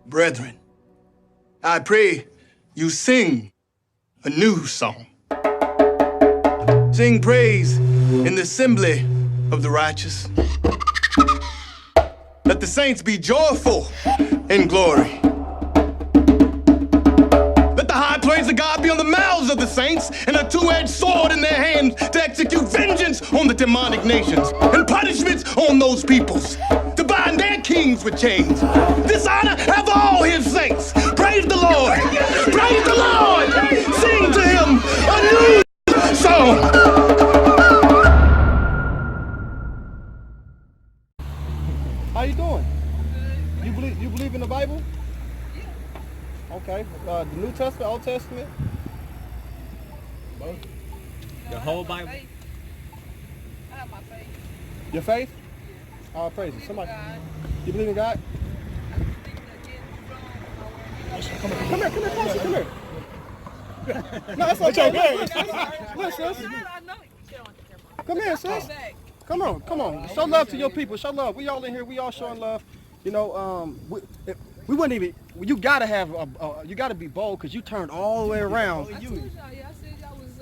Brethren, I pray you sing a new song. Sing praise in the assembly of the righteous. Let the saints be joyful in glory. Let the high praise of God be on the mouths of the saints and a two-edged sword in their hands to execute vengeance on the demonic nations and punishments on those peoples, to bind their kings with chains. Dishonor have all his saints. Praise the Lord. Praise the Lord. Sing to him a new song. How you doing? You believe in the Bible? Yeah. Okay. The New Testament, Old Testament? Both. The whole Bible? I have my faith. Your faith? All praise it. Somebody. You believe in God? Come here, closer, come here. No, it's okay. Listen. Come here, sis. Come on. Show love to your people. Show love. We all in here. We all showing love. You know, we wouldn't even. You gotta have. You gotta be bold because you turned all the way around. I told y'all. Yeah, I said y'all was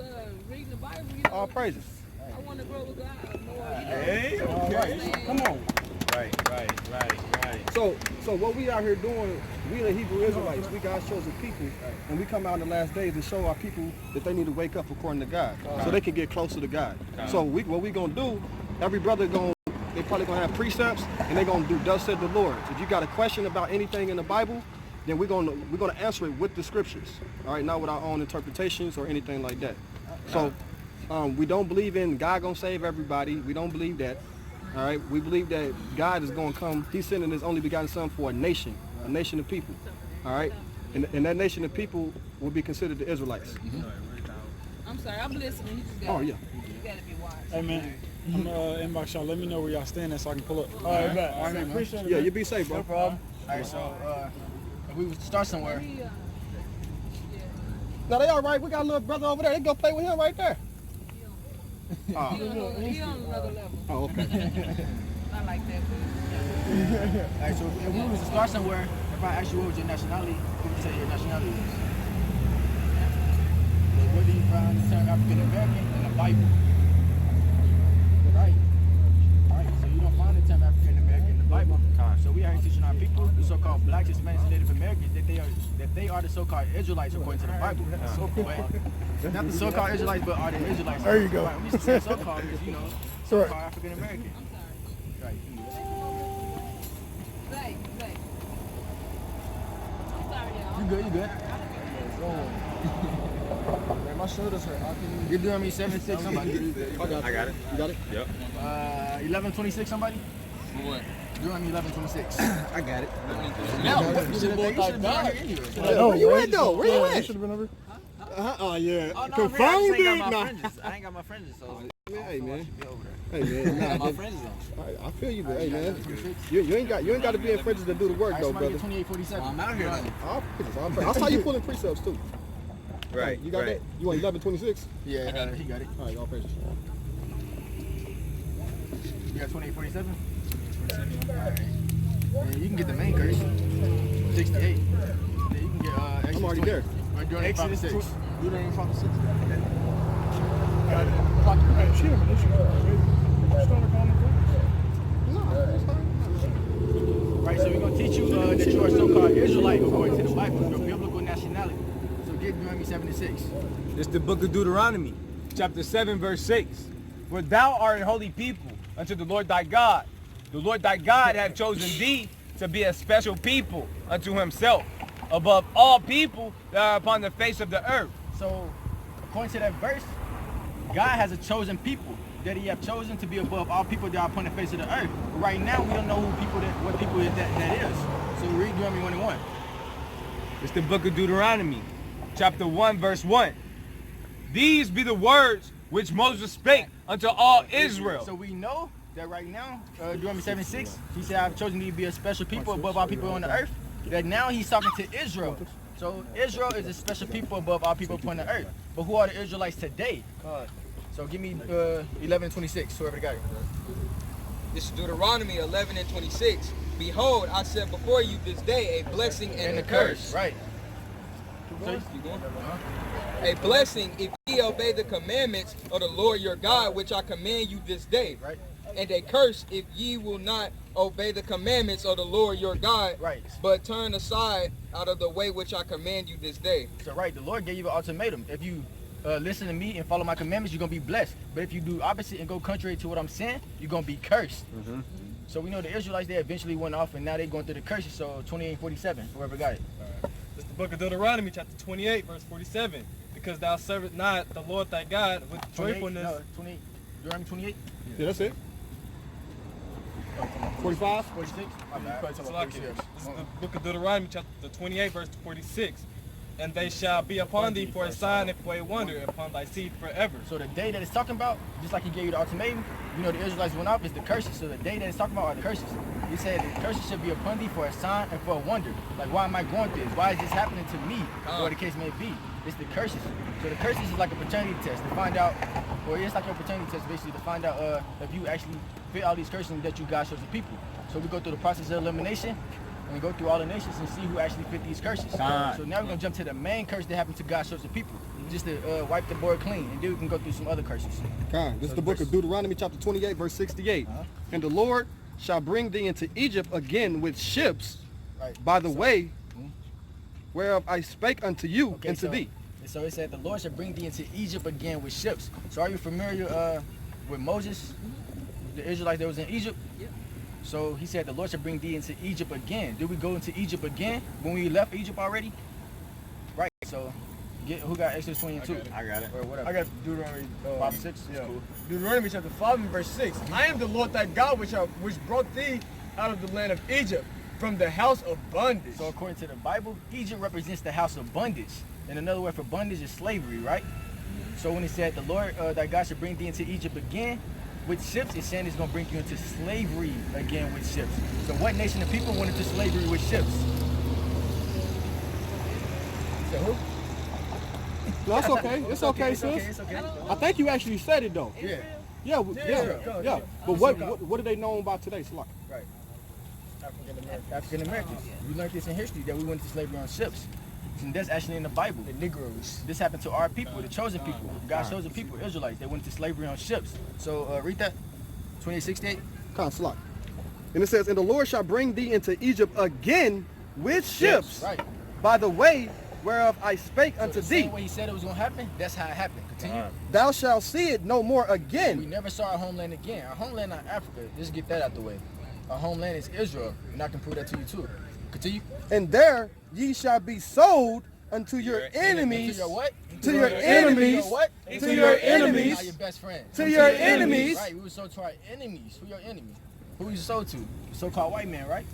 reading the Bible. All praises. I want to grow with God more. Hey, all right. Come on. Right. So what we out here doing, we the Hebrew Israelites, we God's chosen people, and we come out in the last days to show our people that they need to wake up according to God, so they can get closer to God. So what we gonna do? Every brother they probably gonna have precepts, and they gonna do thus said the Lord. If you got a question about anything in the Bible, then we're gonna answer it with the scriptures. All right, not with our own interpretations or anything like that. So we don't believe in God gonna save everybody. We don't believe that. All right, we believe that God is gonna come. He's sending His only begotten Son for a nation of people. All right, and that nation of people will be considered the Israelites. I'm sorry, I'm listening. You just Oh yeah. You gotta be wise. Hey man, I'm inbox y'all. Let me know where y'all stand at so I can pull up. All right, bet. All right, appreciate it. Yeah, you be safe, bro. No problem. All right, so if we would start somewhere. No, they all right. We got a little brother over there. They go play with him right there. He on another level. Oh, okay. Not like that, but. All right, so if we was to start somewhere, if I ask you what was your nationality, what would you say your nationality is? Like, what do you find the term African American in the Bible? Right. All right, so you don't find the term African American in the Bible. So we are here teaching our people, the so-called blacks, Hispanics, and Native Americans, that they are the so-called Israelites according to the Bible. But not the so-called Israelites, but are the Israelites. There you go. Right, we just say so-called because, you know, so-called African American. Right. Zay. I'm sorry, y'all. You good. Man, my shoulders hurt. You're doing me 7-6, somebody. I got it. You got it? Yep. 11-26, somebody? What? Doing me 11-26. I got it. You should have been out here anyway. Where you at though? Where you at? Should have been over. Oh yeah. Oh, no, Confirmed I ain't got it? my Nah. fringes. I ain't got my fringes, so. Hey man. I got my fringes on. I feel you, but hey man, you ain't got to be in fringes to do the work though, brother. 28-47. I'm out here. I saw you pulling precepts too. Right. You got that? You want 11-26? Yeah, he got it. All right, all praises. You got 28-47? Alright. Yeah, you can get the main curse. 68. Yeah, you can get I'm already there. Exodus 6. Deuteronomy 5-6. Got it. Hey, shit, man. This is started calling Right, so we're going to teach you that you are so-called Israelite according to the Bible, your biblical nationality. So get Deuteronomy 7-6. This is the book of Deuteronomy, chapter 7, verse 6. For thou art a holy people unto the Lord thy God. The Lord thy God hath chosen thee to be a special people unto himself, above all people that are upon the face of the earth. So, according to that verse, God has a chosen people that He have chosen to be above all people that are upon the face of the earth. But right now, we don't know what people that is. So read Deuteronomy 1 and 1. It's the book of Deuteronomy, chapter 1, verse 1. These be the words which Moses spake unto all Israel. So we know that right now, Deuteronomy 7:6, He said, "I've chosen you to be a special people above all people on the earth." That now He's talking to Israel. So Israel is a special people above all people upon the earth. But who are the Israelites today? So give me 11:26, whoever got it. This is Deuteronomy 11 and 26. Behold, I set before you this day a blessing and a curse. Right. Keep going. A blessing if ye obey the commandments of the Lord your God, which I command you this day. Right. And a curse if ye will not obey the commandments of the Lord your God, Right. but turn aside out of the way which I command you this day. So right, the Lord gave you an ultimatum. If you listen to me and follow my commandments, you're gonna be blessed. But if you do opposite and go contrary to what I'm saying, you're gonna be cursed. So we know the Israelites, they eventually went off and now they're going through the curses. So 28:47, whoever got it. It's the book of Deuteronomy, chapter 28, verse 47. Because thou servest not the Lord thy God with 28, joyfulness. no, 28. Deuteronomy 28? Yeah, that's it. 45? 46? This is the book of Deuteronomy, chapter 28, verse 46. And they shall be upon thee for a sign and for a wonder upon thy seed forever. So the day that it's talking about, just like he gave you the ultimatum, you know the Israelites went off, is the curses. So the day that it's talking about are the curses. He said the curses should be upon thee for a sign and for a wonder. Like, why am I going through this? Why is this happening to me? Or the case may be. It's the curses. So the curses is like a paternity test to find out, or it's like a paternity test basically to find out if you actually fit all these curses that you God shows the people. So we go through the process of elimination, and we go through all the nations and see who actually fit these curses. So now we're going to jump to the main curse that happened to God's chosen people, just to wipe the board clean, and then we can go through some other curses. This is the book of Deuteronomy chapter 28, verse 68. And the Lord shall bring thee into Egypt again with ships by the way whereof I spake unto you and to thee. So it said the Lord shall bring thee into Egypt again with ships. So are you familiar with Moses, the Israelites that was in Egypt? So he said the Lord shall bring thee into Egypt again. Did we go into Egypt again when we left Egypt already? Right. So who got Exodus 22? I got it. Or whatever. I got Deuteronomy 5:6. Yeah. Cool. Deuteronomy chapter 5 and verse 6. I am the Lord thy God which brought thee out of the land of Egypt from the house of bondage. So according to the Bible, Egypt represents the house of bondage. And another word for bondage is slavery, right? So when it said the Lord thy God should bring thee into Egypt again with ships, it's saying it's going to bring you into slavery again with ships. So what nation of people went into slavery with ships? So who? No, it's okay. It's okay, sis. It's okay. I think you actually said it though. Yeah. Yeah. But what do they know about today, Salaki? Right. African Americans. We learned this in history that we went to slavery on ships. And that's actually in the Bible. The Negroes. This happened to our people, the chosen people. God's chosen people, Israelites. They went to slavery on ships. So read that. 28:68. Salaki. And it says, and the Lord shall bring thee into Egypt again with ships Right. by the way whereof I spake unto the thee. same way he said it was going to happen, that's how it happened. Continue. Thou shalt see it no more We again. never saw our homeland again. Our homeland not Africa. Just get that out the way. Our homeland is Israel. And I can prove that to you too. Continue. And there ye shall be sold unto your enemies. To your what? To your enemies. To your what? To your enemies. Not your best friend. To your enemies. Right, we were sold to our enemies. Who your enemy? Who we sold to? The so-called white man, right?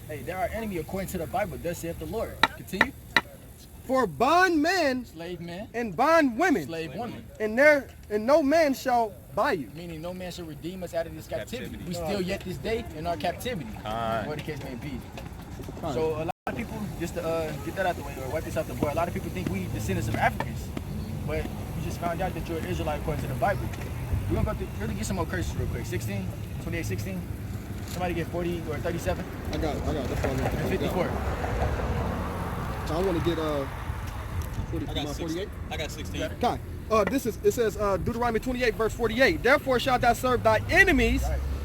Hey, they're our enemy according to the Bible. Thus saith the Lord. Continue. For bondmen Slave men. and bondwomen. Slave women. And no man shall buy you. Meaning no man shall redeem us out of this captivity. We still yet this day in our captivity. Whatever the case may be. So a lot of people, just to get that out the way or wipe this out the board, a lot of people think we descendants of Africans. But you just found out that you're an Israelite according to the Bible. We're going to go through, really get some more curses real quick. 28:16. Somebody get 40 or 37. I got it. That's all I got. And 54. So I want to get 48. I got 16. Okay. It says Deuteronomy 28 verse 48. Therefore shalt thou serve thy enemies,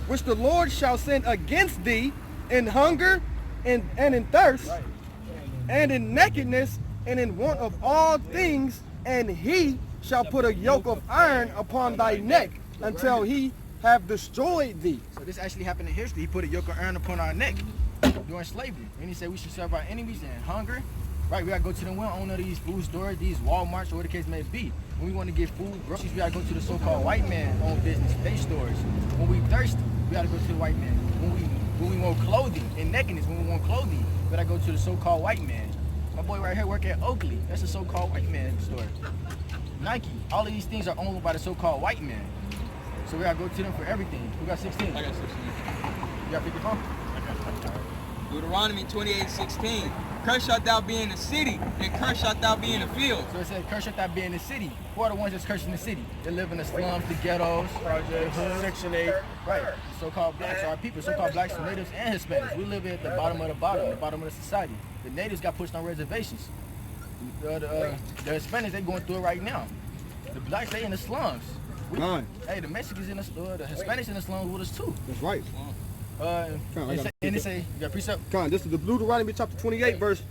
which the Lord shall send against thee in hunger and in thirst, and in nakedness and in want of all things, and he shall put a yoke of iron upon thy neck until he have destroyed thee. So this actually happened in history. He put a yoke of iron upon our neck during slavery. And he said we should serve our enemies and hunger. Right, we gotta go to them. We don't own none of these food stores, these Walmarts, or whatever the case may be. When we want to get food, groceries, we gotta go to the so-called white man-owned business, they stores. When we thirsty, we gotta go to the white man. When we want clothing and nakedness, when we want clothing, we gotta go to the so-called white man. My boy right here work at Oakley. That's a so-called white man store. Nike, all of these things are owned by the so-called white man. So we gotta go to them for everything. Who got 16? I got 16. You got 54? Deuteronomy 28:16. cursed shalt thou be in the city, and cursed shalt thou be in the field. So it said, cursed shalt thou be in the city. Who are the ones that's cursed in the city? They live in the slums, the ghettos, the hood, Section 8. right? The so-called blacks are our people, so-called blacks, natives, and Hispanics. We live at the bottom of the bottom of the society. The natives got pushed on reservations. The Hispanics, they going through it right now. The blacks, they in the slums. Hey, the Mexicans in the Hispanics in the slums with us too. That's right. And it say, you got precept? Con, this is the Deuteronomy chapter 28, verse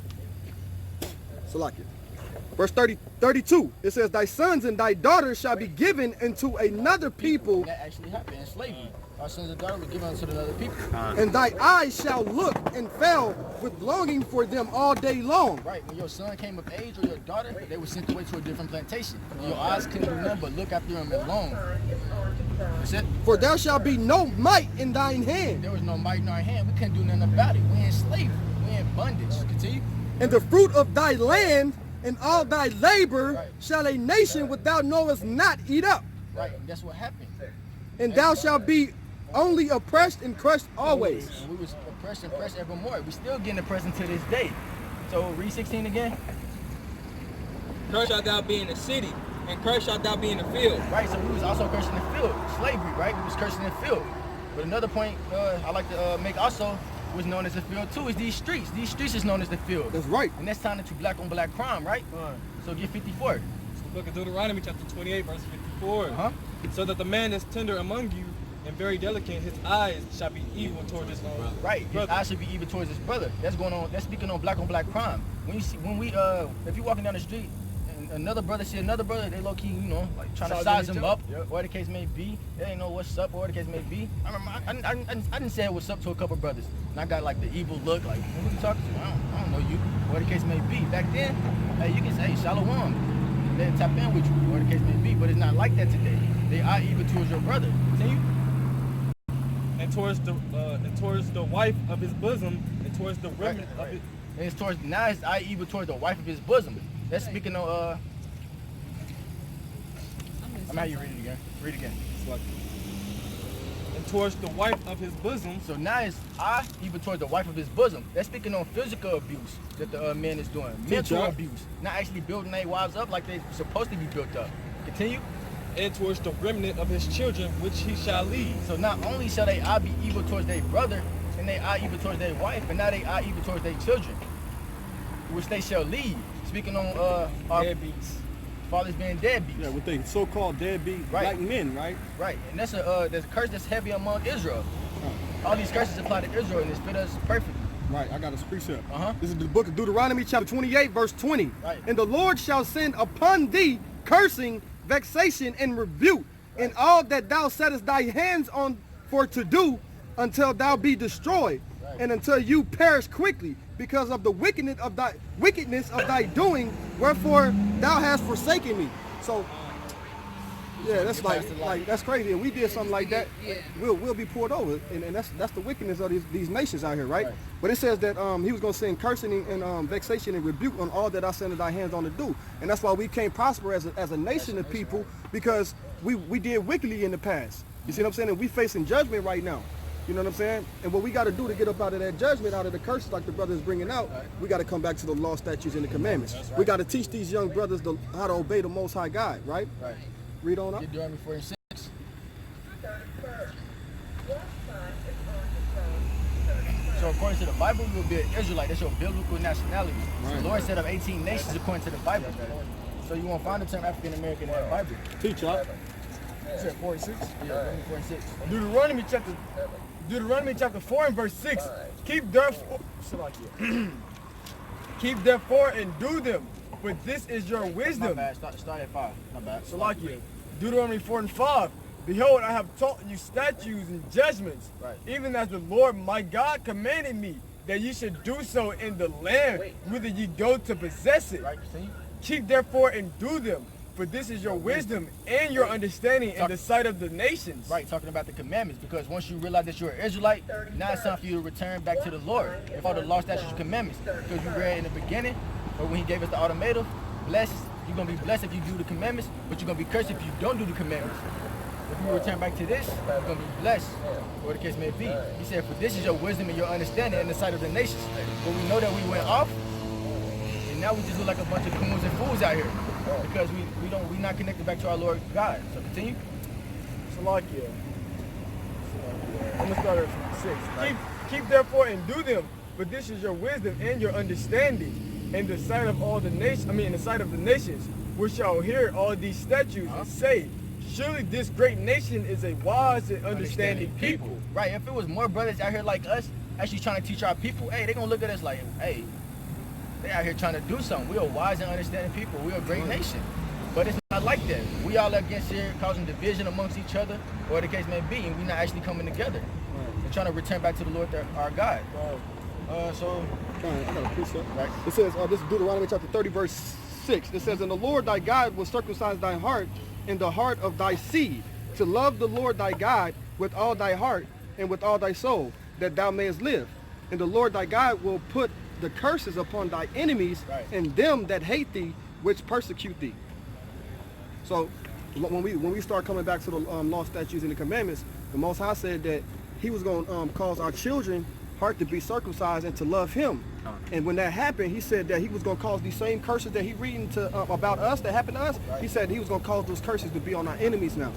32. It says, thy sons and thy daughters shall be given into another people. And that actually happened in slavery. Our sons and daughters were given unto another people. And thy eyes shall look and fell with longing for them all day long. Right, when your son came of age or your daughter, they were sent away to a different plantation. And your eyes couldn't do nothing but look after them and long. That's it. For there shall be no might in thine hand. There was no might in our hand. We couldn't do nothing about it. We in slavery. We in bondage. Continue. And the fruit of thy land and all thy labor shall a nation which thou knowest not eat up. Right, and that's what happened. And thou shalt be only oppressed and crushed always. And we was oppressed and pressed evermore. We still getting oppressed to this day. So read 16 again. Cursed shalt thou be in the city, and cursed shalt thou be in the field. Right, so we was also cursed in the field. Slavery, right? We was cursed in the field. But another point I like to make also was known as the field too is these streets. These streets is known as the field. That's right. And that's tying into black on black crime, right? So get 54. It's the book of Deuteronomy chapter 28 verse 54. So that the man is tender among you and very delicate, his eyes shall be evil towards his brother. Right, his eyes should be evil towards his brother. That's going on. That's speaking on black crime. When you see, if you're walking down the street and another brother see another brother, they low key, you know, like trying to size him up, or the case may be. They ain't know what's up, or the case may be. I remember I didn't say what's up to a couple brothers, and I got like the evil look, like who you talking to? I don't know you, or the case may be. Back then, hey, you can say hey, shalom. They tap in with you, or the case may be, but it's not like that today. They are evil towards your brother. Continue. And towards the wife of his bosom, and towards the remnant of it. And it's towards now it's I evil towards the wife of his bosom. That's speaking of I'm how you read it again. Read it again. And towards the wife of his bosom. So now it's I evil towards the wife of his bosom. That's speaking on physical abuse that the man is doing. Mental abuse. Not actually building their wives up like they're supposed to be built up. Continue. And towards the remnant of his children, which he shall lead. So not only shall they eye be evil towards their brother, and they eye evil towards their wife, but now they eye evil towards their children, which they shall lead. Speaking on our deadbeats. Fathers being deadbeats. Yeah, with the so-called deadbeat black men, right? Right, and that's there's a curse that's heavy among Israel. All these curses apply to Israel, and it fit us perfectly. Right, I got a precept. This is the book of Deuteronomy chapter 28, verse 20. Right. And the Lord shall send upon thee cursing, vexation, and rebuke in all that thou settest thy hands on for to do, until thou be destroyed, and until you perish quickly, because of the wickedness of thy doing, wherefore thou hast forsaken me. So yeah, that's like that's crazy. And we did something like that, we'll be poured over. And that's the wickedness of these nations out here, right? But it says that he was going to send cursing and vexation and rebuke on all that I sent thy hands on to do. And that's why we can't prosper as a nation of people, because we did wickedly in the past. You see what I'm saying? And we facing judgment right now. You know what I'm saying? And what we got to do to get up out of that judgment, out of the curses like the brother is bringing out, we got to come back to the law, statutes, and the commandments. We got to teach these young brothers how to obey the Most High God, right? Right. Read on up. Deuteronomy 4 and 6. So according to the Bible, you will be an Israelite. That's your biblical nationality. Right. The Lord set up 18 nations according to the Bible. So you won't find the term African American in the Bible. Teach up. You said 4 and 6? Yeah, Deuteronomy 4 and 6. Deuteronomy chapter 4 and verse 6. Keep therefore and do them, for this is your wisdom. My bad. Start at 5. My bad. Salakia. Deuteronomy 4 and 5. Behold, I have taught you statutes and judgments, even as the Lord my God commanded me, that ye should do so in the land whither ye go to possess it. Right. Keep therefore and do them, for this is your wisdom and your understanding in the sight of the nations. Right, talking about the commandments, because once you realize that you're an Israelite, now it's time for you to return back to the Lord and follow the law, statutes, and commandments. Because we read in the beginning, or when he gave us the ultimatum, blessed, you're going to be blessed if you do the commandments, but you're going to be cursed if you don't do the commandments. If you return back to this, you're going to be blessed, or the case may be. He said, for this is your wisdom and your understanding in the sight of the nations. But we know that we went off, now we just look like a bunch of coons and fools out here because we not connected back to our Lord God. So continue. Salakia. I'm gonna start at 6. Keep therefore and do them, for this is your wisdom and your understanding in the sight of all the nations. In the sight of the nations, which shall hear all these statutes and say, surely this great nation is a wise and understanding people. Right. If it was more brothers out here like us, actually trying to teach our people, hey, they gonna look at us like, hey, they out here trying to do something. We are wise and understanding people. We are a great nation. But it's not like that. We all against here causing division amongst each other, or the case may be, and we're not actually coming together. We're trying to return back to the Lord our God. I got a precept. Right. It says, this is Deuteronomy chapter 30, verse 6. It says, and the Lord thy God will circumcise thy heart and the heart of thy seed, to love the Lord thy God with all thy heart and with all thy soul, that thou mayest live. And the Lord thy God will put the curses upon thy enemies and them that hate thee, which persecute thee. So when we start coming back to the law, statutes, and the commandments, the Most High said that he was going to cause our children heart to be circumcised and to love him. And when that happened, he said that he was going to cause these same curses that he reading about us, that happened to us. He said he was going to cause those curses to be on our enemies now.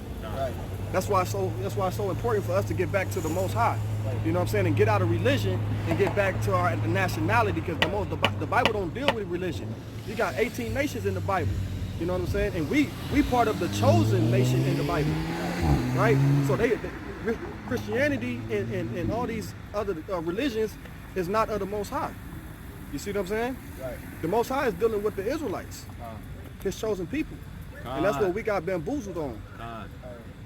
That's why it's so important for us to get back to the Most High. You know what I'm saying? And get out of religion and get back to our nationality, because the Bible don't deal with religion. You got 18 nations in the Bible. You know what I'm saying? And we part of the chosen nation in the Bible, right? So Christianity and all these other religions is not of the Most High. You see what I'm saying? Right. The Most High is dealing with the Israelites, his chosen people. And that's what we got bamboozled on.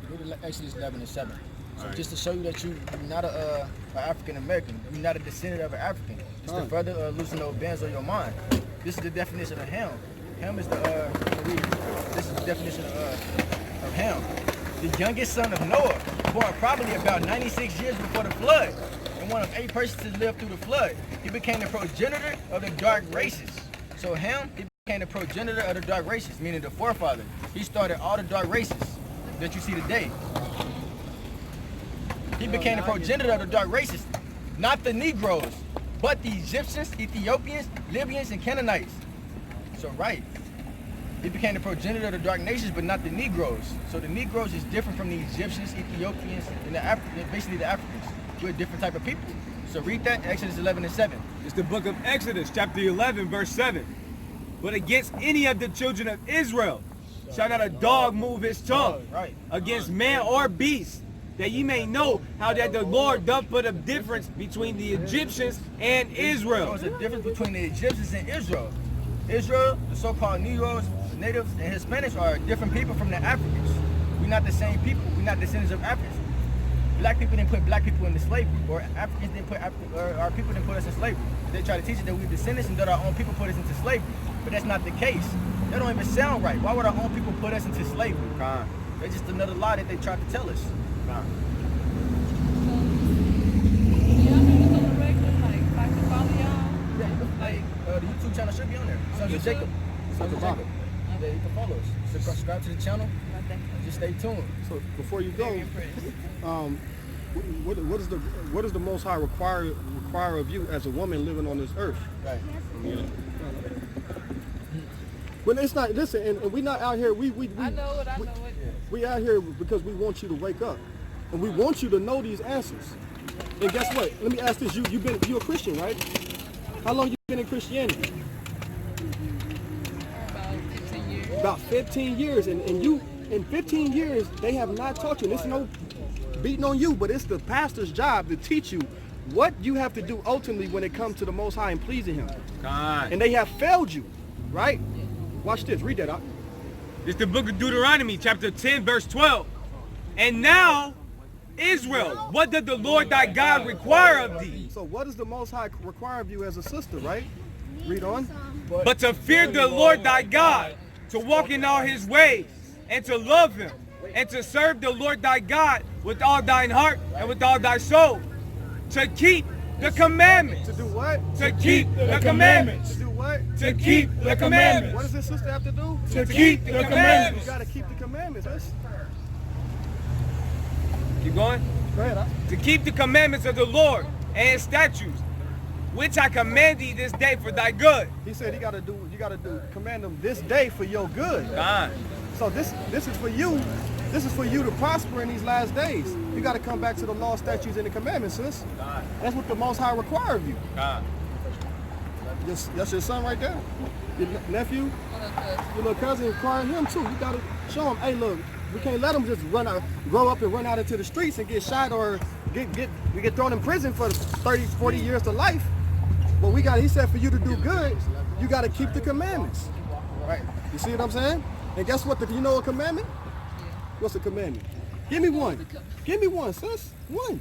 Go to Exodus 11 and 7. So just to show you that you're not an African American, you're not a descendant of an African. Just to further loosen those bands on your mind. This is the definition of Ham. Ham is this is the definition of Ham. The youngest son of Noah, born probably about 96 years before the flood, and one of 8 persons to live through the flood. He became the progenitor of the dark races. So Ham, he became the progenitor of the dark races, meaning the forefather. He started all the dark races that you see today. He became the progenitor of the dark races, not the Negroes, but the Egyptians, Ethiopians, Libyans, and Canaanites. So he became the progenitor of the dark nations, but not the Negroes. So the Negroes is different from the Egyptians, Ethiopians, and basically the Africans. We're a different type of people. So read that, Exodus 11 and 7. It's the book of Exodus, chapter 11, verse 7. But against any of the children of Israel shall not a dog move his tongue against man or beast, that ye may know how that the Lord doth put a difference between the Egyptians and Israel. So there's a difference between the Egyptians and Israel. Israel, the so-called Negroes, natives, and Hispanics are different people from the Africans. We're not the same people. We're not descendants of Africans. Black people didn't put black people into slavery, or Africans didn't put our people didn't put us in slavery. They try to teach us that we're descendants and that our own people put us into slavery, but that's not the case. That don't even sound right. Why would our own people put us into slavery? That's just another lie that they tried to tell us. The YouTube channel should be on there. Sons of Jacob. Sons of Jacob. Yeah, you can follow us. Subscribe to the channel. Just stay tuned. So before you go, what does the Most High require of you as a woman living on this earth? Right. Well, it's not. Listen, and we not out here. I know it. We out here because we want you to wake up, and we want you to know these answers. And guess what? Let me ask this: you a Christian, right? How long you been in Christianity? About 15 years, and you in 15 years they have not taught you. It's no beating on you, but it's the pastor's job to teach you what you have to do ultimately when it comes to the Most High and pleasing Him. And they have failed you, right? Watch this. Read that out. It's the book of Deuteronomy, chapter 10, verse 12. And now, Israel, what does the Lord thy God require of thee? So what does the Most High require of you as a sister, right? Read on. But to fear the Lord thy God, to walk in all his ways, and to love him, and to serve the Lord thy God with all thine heart and with all thy soul, to keep the commandments. To do what? To keep the commandments. To do what? To keep the commandments. What does this sister have to do? To keep the commandments. You got to keep the commandments. Keep going. Go ahead. To keep the commandments of the Lord and his statutes, which I command thee this day for thy good. He said you gotta do command them this day for your good. God. So this is for you. This is for you to prosper in these last days. You gotta come back to the law, statutes, and the commandments, sis. God. That's what the Most High require of you. God. That's your son right there. Your nephew, your little cousin, require him too. You gotta show him, hey, look, we can't let him just grow up and run out into the streets and get shot or get thrown in prison for 30, 40 years to life. But he said for you to do good, you got to keep the commandments. Right. You see what I'm saying? And guess what? You know a commandment? What's a commandment? Give me one. Give me one, sis. One.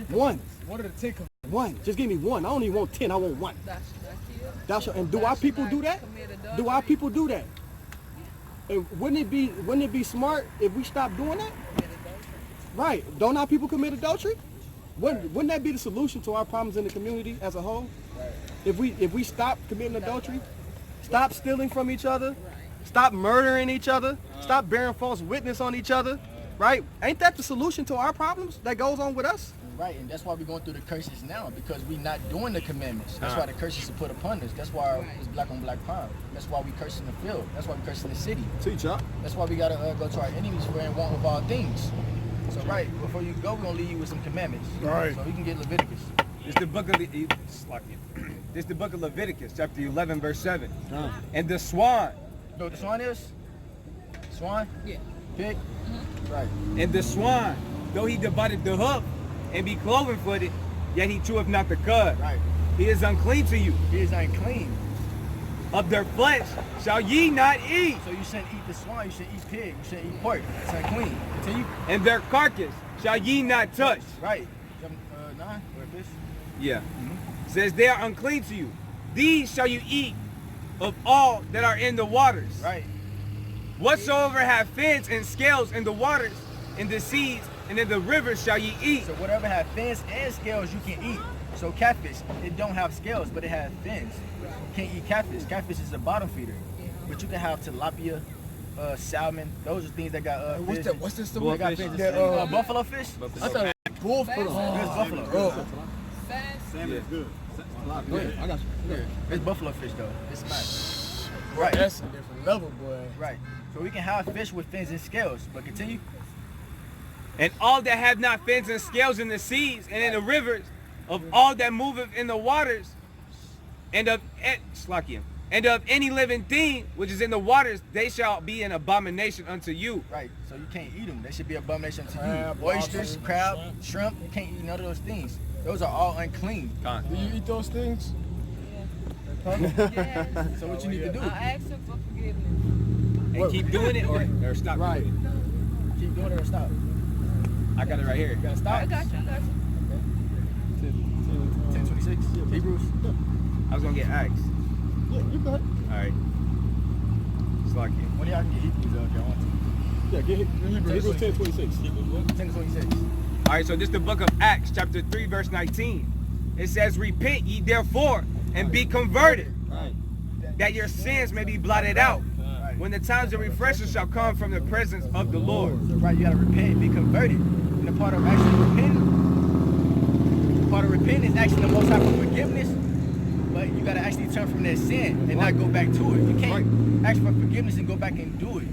One. What are the 10 commandments? One. Just give me one. I don't even want 10. I want one. And do our people do that? Do our people do that? And wouldn't it be smart if we stop doing that? Right. Don't our people commit adultery? Wouldn't that be the solution to our problems in the community as a whole? Right. If we stop committing adultery, stop stealing from each other, stop murdering each other, stop bearing false witness on each other, right? Ain't that the solution to our problems that goes on with us? Right, and that's why we're going through the curses now, because we're not doing the commandments. That's why the curses are put upon us. That's why it's black on black crime. That's why we curse in the field. That's why we curse in the city. Teach up. That's why we got to go to our enemies for and want of all things. So right, before you go, we're going to leave you with some commandments. Right. So you can get Leviticus. It's the book of this the book of Leviticus, chapter 11, verse 7. And the swan. You know what the swan is? Swan? Yeah. Pig? Right. And the swan, though he divided the hoof and be cloven-footed, yet he cheweth not the cud. Right. He is unclean to you. He is unclean. Of their flesh shall ye not eat. So you shouldn't eat the swan, you should eat pig, you shouldn't eat pork. It's unclean. Continue. And their carcass shall ye not touch. Right. 9, or fish? Yeah. Says they are unclean to you. These shall you eat of all that are in the waters. Right. Whatsoever have fins and scales in the waters, in the seas, and in the rivers shall ye eat. So whatever have fins and scales you can eat. So catfish, it don't have scales, but it has fins. You can't eat catfish. Catfish is a bottom feeder. But you can have tilapia, salmon. Those are things that got What's this? They got fins. Buffalo fish? I thought buffalo. It's buffalo. Salmon is good. Good. I got you. Yeah. It's buffalo fish though. It's smashed. Right. That's a different level, boy. Right. So we can have fish with fins and scales. But continue. And all that have not fins and scales in the seas and in the rivers, of all that moveth in the waters, and of any living thing which is in the waters, they shall be an abomination unto you. Right. So you can't eat them. They should be an abomination unto you. Oysters, crab, shrimp. You can't eat none of those things. Those are all unclean. Do you eat those things? Yes. So what you need to do? I asked him for forgiveness. And keep doing it or stop Right. doing it. Keep doing it or stop. I got it right here. You gotta stop. I got you. 10:26. Hebrews. I was gonna get asked. Yeah, you got it. All right. Slack it. When y'all can get Hebrews if y'all want to. Yeah, get Hebrews 10:26. 10:26. All right, so this is the book of Acts, chapter 3, verse 19. It says, repent ye therefore and be converted, that your sins may be blotted out, when the times of refreshing shall come from the presence of the Lord. So, right, you gotta repent and be converted. And the part of actually repenting is actually the most high for forgiveness, but you gotta actually turn from that sin and not go back to it. You can't ask for forgiveness and go back and do it.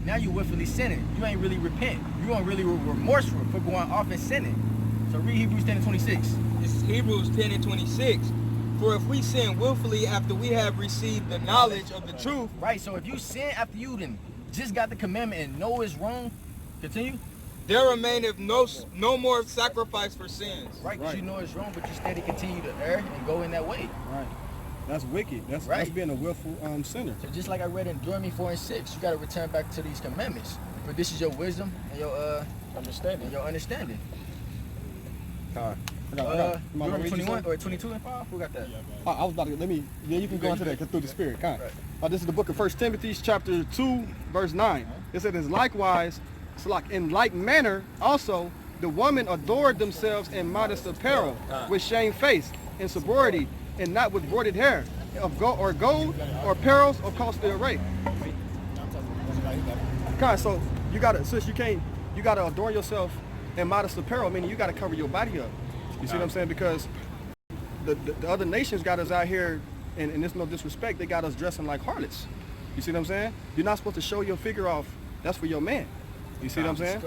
Now you willfully sinning. You ain't really repent. You ain't really remorseful for going off and sinning. So read Hebrews 10:26. This is Hebrews 10:26. For if we sin willfully after we have received the knowledge of the truth. Right, so if you sin after you then just got the commandment and know it's wrong, continue. There remaineth no more sacrifice for sins. Right, because you know it's wrong, but you steady continue to err and go in that way. Right. That's wicked. That's being a willful sinner. So just like I read in Deuteronomy 4:6, you got to return back to these commandments. For this is your wisdom and your understanding. Deuteronomy 21 or 22 and 5. Who got that? I was about to you can go into that through the Spirit. This is the book of 1 Timothy, chapter 2, verse 9. It says, likewise, in like manner, also, the women adored themselves in modest apparel, with shamefaced, in sobriety, and not with broided hair, of gold or pearls or costly array. So you gotta adorn yourself in modest apparel, meaning you gotta cover your body up. You see what I'm saying? Because the other nations got us out here, and it's no disrespect, they got us dressing like harlots. You see what I'm saying? You're not supposed to show your figure off. That's for your man. You see what I'm saying?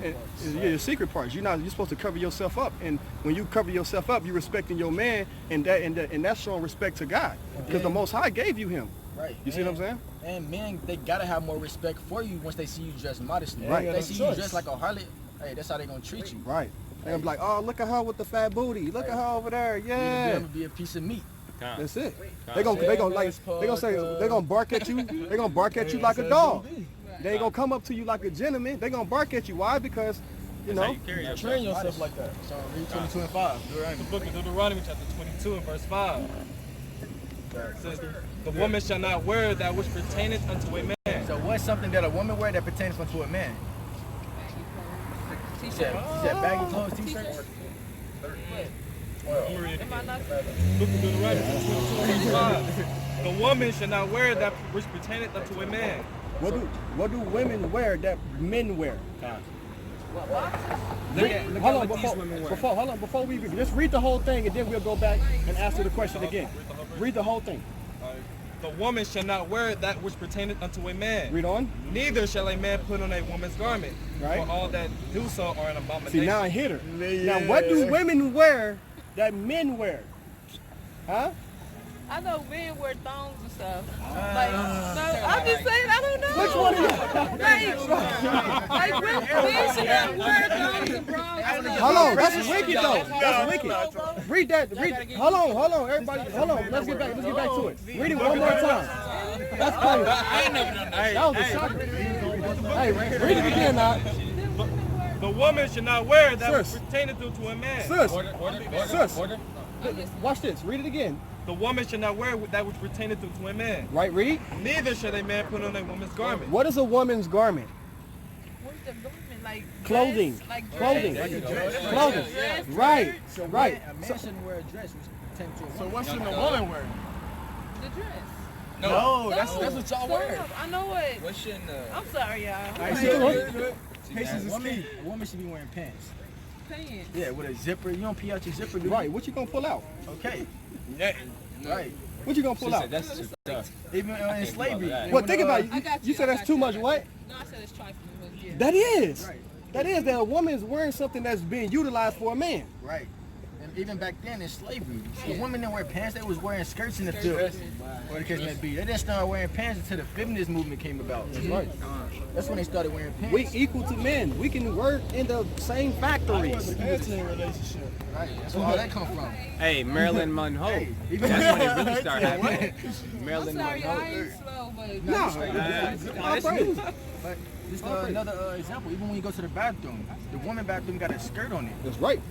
Yeah, your secret parts. You're supposed to cover yourself up, and when you cover yourself up, you're respecting your man, and that's showing respect to God, because the Most High gave you him. Right. You see what I'm saying? And men, they gotta have more respect for you once they see you dressed modestly. Right. If they see you dressed like a harlot, hey, that's how they gonna treat you. Right. They're gonna be like, oh, look at her with the fat booty. Look at her over there. Yeah. You're gonna be a piece of meat. That's it. They gonna bark at you. They gonna bark at you like a dog. They ain't gonna come up to you like a gentleman. They gonna bark at you. Why? Because you know, train yourself like that. So read 22 and 5. The book of Deuteronomy chapter 22 and verse 5. It says, the woman shall not wear that which pertaineth unto a man. So what's something that a woman wear that pertains unto a man? T-shirt. She said baggy clothes, t-shirts. Book Am I not? of Deuteronomy chapter 22 and verse 5. The woman shall not wear that which pertaineth unto a man. what do women wear that men wear? Before we just read the whole thing, and then we'll go back and answer the question again. Read the whole thing. The woman shall not wear that which pertaineth unto a man. Read on. Neither shall a man put on a woman's garment. Right. For all that do so are an abomination. See, now I hit her. Now, what do women wear that men wear? Huh? I know men wear thongs and stuff. Like, so I'm just saying, I don't know. Which one of you? Like men should not wear thongs and bras. Hold on, that's wicked though. That's wicked. Read that. Hold on, everybody. Hold on. Let's get back to it. Read it one more time. That's crazy. I ain't never done that. That was a shocker. Hey, read it again now. The woman should not wear that which pertaineth unto a man. Sis. Watch this. Read it again. The woman should not wear that which pertaineth unto a man. Right, read. Neither should a man put on a woman's garment. What is a woman's garment? What's the garment? Like Clothing. dress? Like Clothing. dress? Clothing. Dress? Right. Right. A man shouldn't wear a dress which pertains to a woman. So what should a woman wear? The dress. No, that's what y'all Stop. wear. I know it. What shouldn't I'm sorry, y'all. Patience is key. A woman should be wearing pants. Pants. Yeah, with a zipper. You don't pee out your zipper, do you? Right. What you gonna pull out? Okay. Right. What you gonna pull out? That's too tough. Even in slavery. Well, think about it. I got You said that's too much. What? No, I said it's trifling, but yeah. That is. Right. That is that a woman is wearing something that's being utilized for a man. Right. And even back then in slavery, the women didn't wear pants, they was wearing skirts in the field. Or the case may be. They didn't start wearing pants until the feminist movement came about. That's right. That's when they started wearing pants. We equal to men. We can work in the same factories. Right. That's where all that come from. Hey, Marilyn Monroe. Even That's when it really started happening. I'm Marilyn sorry, Monroe. I ain't slow, but No. But just another example, even when you go to the bathroom, the woman bathroom got a skirt on it. That's right.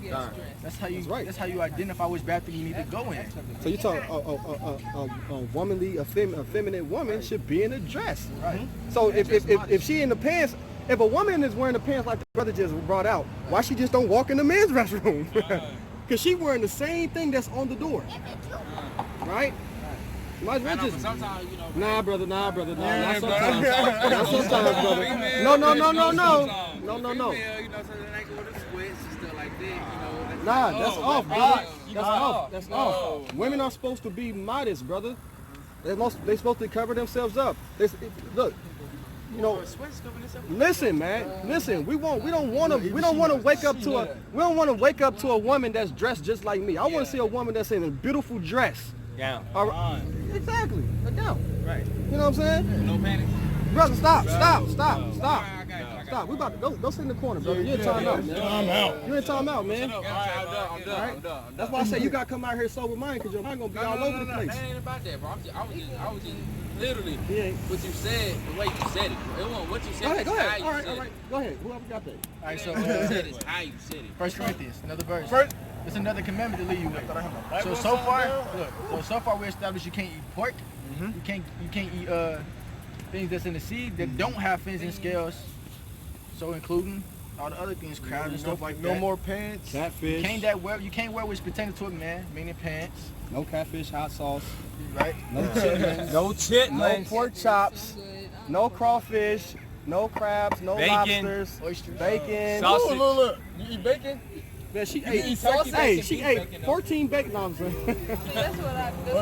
That's how you right. That's how you identify which bathroom you need to go in. So you talk a feminine woman should be in a dress. Right. So if she in the pants, if a woman is wearing the pants like the brother just brought out, why she just don't walk in the men's restroom? Because she wearing the same thing that's on the door. Right? Might as well just. Sometimes, you know. Nah, brother. Not sometimes. Not sometimes, brother. No. You know, so they ain't go with the sweats and stuff like that, you know. Nah, that's off, brother. That's off. Women are supposed to be modest, brother. They're supposed to cover themselves up. Look, you know. Listen, man. Listen. We don't want to wake up to a woman that's dressed just like me. I want to see a woman that's in a beautiful dress. Yeah. Exactly. Down. Right. You know what I'm saying? No panic. Brother, stop. We about to go sit in the corner, brother. You're in timeout, man. You're in timeout, man. I'm done. That's why I say you gotta come out here sober minded, because your mind gonna be all over the place. That ain't about that, bro. I was just literally Yeah. what you said, the way you said it. It wasn't what you said. Go ahead. How you All said right. it. Go ahead. Whoever got that. All right, so What you said is how you said it. 1 Corinthians, another verse. It's another commandment to leave you with. So far we established you can't eat pork. You can't eat things that's in the sea that don't have fins and scales. So including all the other things, crabs and stuff like that. No more pants. Catfish. You can't wear which pertains to a man, meaning pants. No catfish, hot sauce. Right? No chitlins. No chitlins. No pork chops. No crawfish. No crabs. No Bacon. lobsters. Oysters. Bacon. Sausage. Look. You eat bacon? Man, she You ate. eat turkey Hey, bacon, she beef ait bacon, though. 14 bacon. No, I'm saying. See, that's what I do.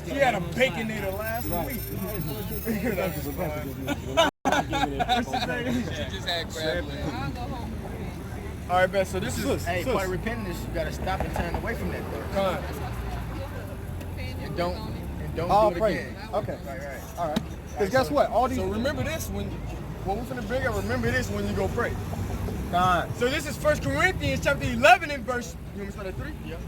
She had a baconator last week. She just had crab legs. I'll go home. All right, man. So this is Hey, part of repentance, you gotta stop and turn away from that. Though. And don't All do it praise. again. Okay. Right. All right. Because guess what? All these. So remember this when we're finna bring up. Remember this when you go pray. God. So this is 1 Corinthians chapter 11 and verse. You want me to start at 3? Yep.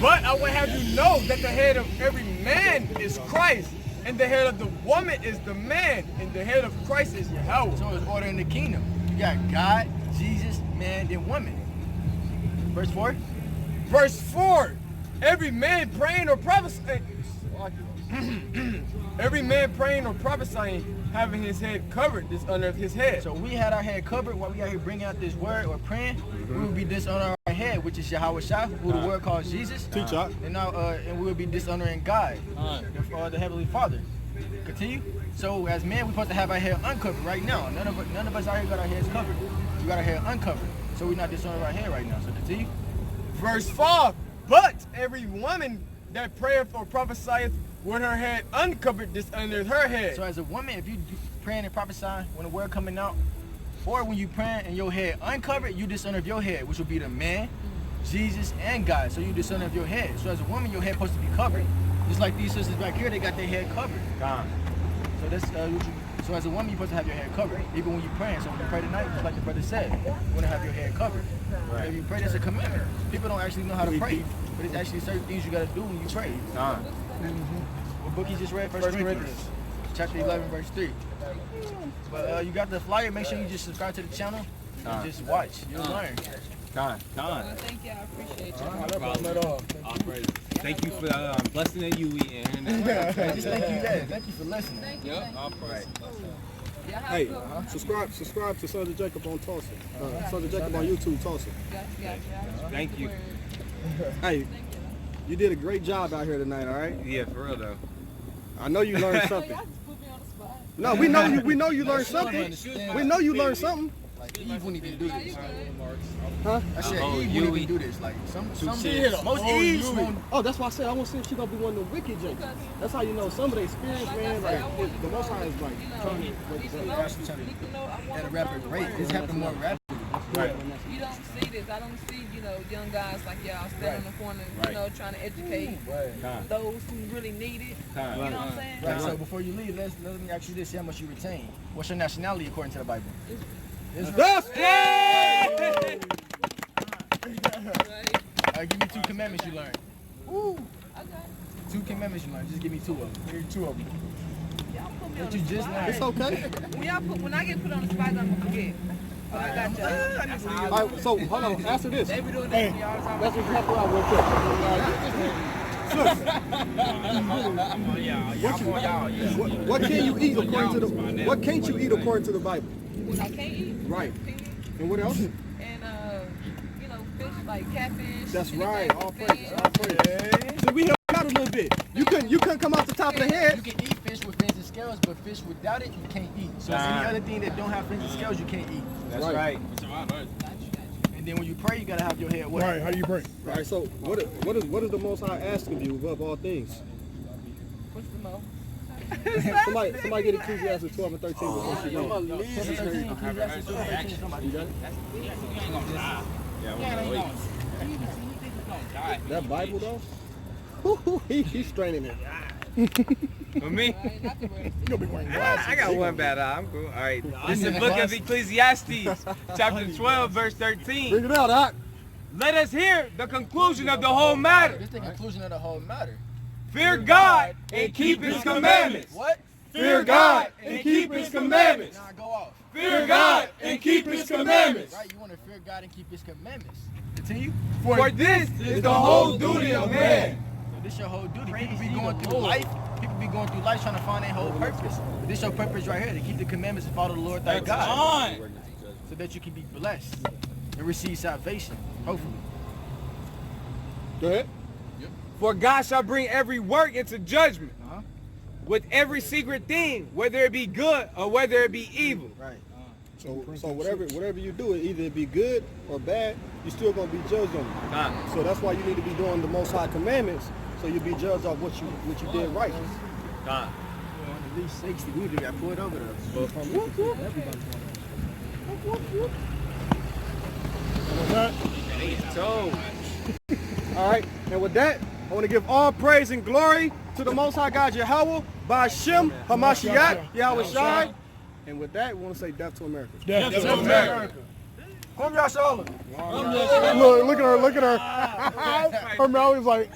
But I would have you know that the head of every man is Christ, and the head of the woman is the man, and the head of Christ is Yahweh. So it's order in the kingdom. You got God, Jesus, man, then woman. Verse 4. Verse 4. Every man praying or prophesying. Every man praying or prophesying, having his head covered, this under his head. So we had our head covered while we out here bringing out this word or praying. We would be dishonoring our head, which is Yahweh Shah, who the word calls Jesus. Teach up. And now, and we will be dishonoring God, the Heavenly Father. Continue. So as men, we're supposed to have our hair uncovered right now. None of us out here got our heads covered. We got our hair uncovered. So we're not dishonoring our head right now. So continue. Verse 5. But every woman that prayeth or prophesieth with her head uncovered, dishonors her head. So as a woman, if you praying and prophesying when the word coming out, or when you praying and your head uncovered, you dishonor of your head, which will be the man, Jesus, and God. So you dishonor of your head. So as a woman, your head supposed to be covered. Just like these sisters back here, they got their head covered. God. So that's so as a woman, you're supposed to have your head covered, even when you're praying. So when you pray tonight, just like the brother said, you want to have your head covered. Right. If you pray, that's a commandment. People don't actually know how to pray, but it's actually certain things you got to do when you pray. God. What book you just read? 1 Corinthians. Chapter 11, verse 3. But you got the flyer. Make sure you just subscribe to the channel and just watch. You'll learn. God. Well, thank you. I appreciate you. No problem at all. Thank you for blessing that you and Just thank you that. Thank you for listening. Thank you. Yep. Thank you. All praise. Yeah, have a Hey, good one. subscribe to Sons of Jacob on Tulsa. Sons of Jacob on YouTube, Tulsa. Gotcha. Thank you. Hey, you did a great job out here tonight. All right. Yeah, for real though. I know you learned Oh, something. y'all just put me on the spot. No, we know you learned something. We know you learned something. Like Eve wouldn't even do Nah, this. you good. Huh? I said Oh, Eve Yui. wouldn't even do this. Like most Oh, Eves Yui. won't. Oh, that's why I said I want to see if she gonna be one of the wicked jakes. That's how you know some of the experience, Like I man. said, Like I want the Most High is like you know, trying need to know, need to know. I want At a to rapid learn the rate. word. It's happening more rapidly. Right. You don't see this. I don't see, young guys like y'all standing on the corner, trying to educate those who really need it. You know what I'm saying? Right. So before you leave, let me ask you this: how much you retain? What's your nationality according to the Bible? That's Give me 2 commandments you learned. Okay. 2 commandments you learned. Just give me 2 of them. Give me 2 of them. Y'all put me on What the you just spot. learned. It's okay. When I get put on the spot, I'm gonna forget. But I got y'all. All right, so hold on. Answer this. They be doing that to me all the time. Let's just help her out real quick. What can you eat according to the? What can't you eat according to the Bible? I can't eat. Right. Pig And what else? and fish like catfish. That's anything right. with All fish. praise. All praise. So we helped out a little bit. You couldn't come off the top of the You head. can eat fish with fins and scales, but fish without it, you can't eat. So any other thing that don't have fins and scales, you can't eat. That's right. And then when you pray, you gotta have your head wet. Right, how do you pray? All right. So what is the Most High asking of you above all things? What's the mo? Somebody get Ecclesiastes 12 and 13 before she goes. You got it? That Bible though? He's straining it. For me? I got one bad eye. I'm cool. All right. This is the book of Ecclesiastes, chapter 12, verse 13. Bring it out, Doc. Let us hear the conclusion of the whole matter. This is the conclusion of the whole matter. Fear God and keep His commandments. What? Fear God and keep His commandments. Nah, go off. Fear God and keep His commandments. Right, you want to fear God and keep His commandments. Continue. For this is the whole duty of man. So this your whole duty. People be going through life. People be going through life trying to find their whole purpose. But this your purpose right here, to keep the commandments and follow the Lord thy God. So that you can be blessed and receive salvation, hopefully. Go ahead. For God shall bring every work into judgment with every secret thing, whether it be good or whether it be evil. Right. So whatever you do, either it be good or bad, you're still gonna be judged on it. So that's why you need to be doing the Most High commandments, so you'll be judged on what you did right. At least 60, we got pulled over there. All right, and with that, I want to give all praise and glory to the Most High God Yahweh, Ba'Shem, Hamashiach, Yahweh Shai. And with that, we want to say death to America. Death to America. Come y'all, Charlotte. Look at her. Her mouth is like.